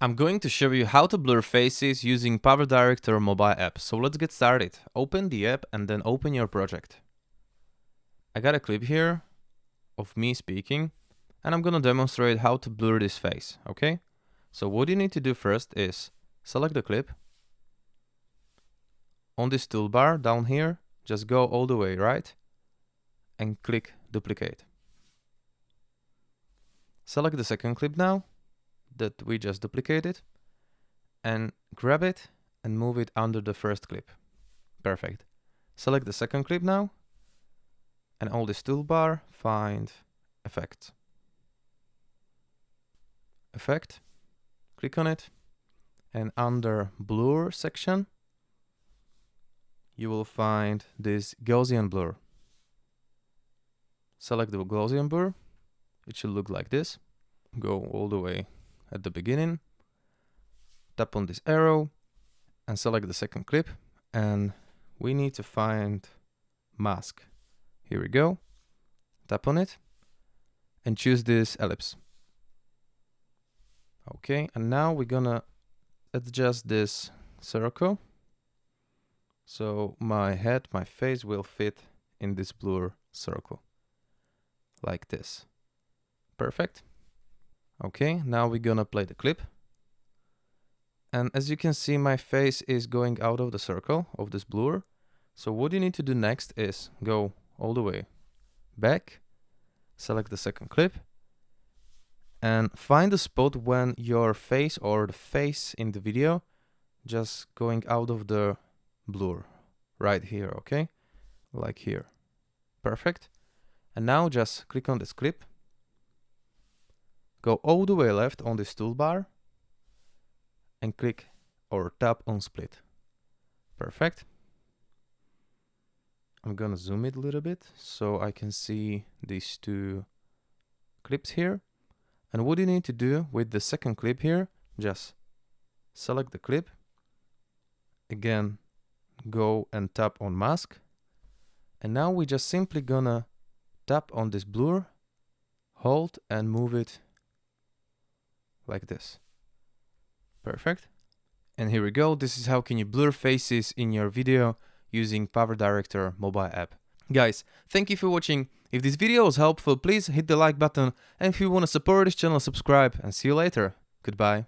I'm going to show you how to blur faces using PowerDirector mobile app. So let's get started. Open the app and then open your project. I got a clip here of me speaking and I'm gonna demonstrate how to blur this face, okay? So what you need to do first is select the clip. On this toolbar down here, just go all the way right and click duplicate. Select the second clip now that we just duplicated and grab it and move it under the first clip. Perfect. Select the second clip now and on this toolbar find effect. Effect, click on it, and under blur section you will find this Gaussian blur. Select the Gaussian blur. It should look like this. Go all the way at the beginning, tap on this arrow and select the second clip, and we need to find mask. Here we go. Tap on it and choose this ellipse. Okay, and now we're gonna adjust this circle so my head, my face will fit in this blur circle like this. Perfect. Okay, now we're gonna play the clip. And as you can see, my face is going out of the circle of this blur. So what you need to do next is go all the way back, select the second clip, and find the spot when your face or the face in the video just going out of the blur. Right here, okay? Like here. Perfect. And now just click on this clip. Go all the way left on this toolbar and click or tap on split. Perfect. I'm gonna zoom it a little bit so I can see these two clips here. And what you need to do with the second clip here, just select the clip. Again, go and tap on mask. And now we're just simply gonna tap on this blur, hold and move it like this. Perfect. And here we go. This is how can you blur faces in your video using PowerDirector mobile app. Guys, thank you for watching. If this video was helpful, please hit the like button, and if you want to support this channel, subscribe, and see you later. Goodbye.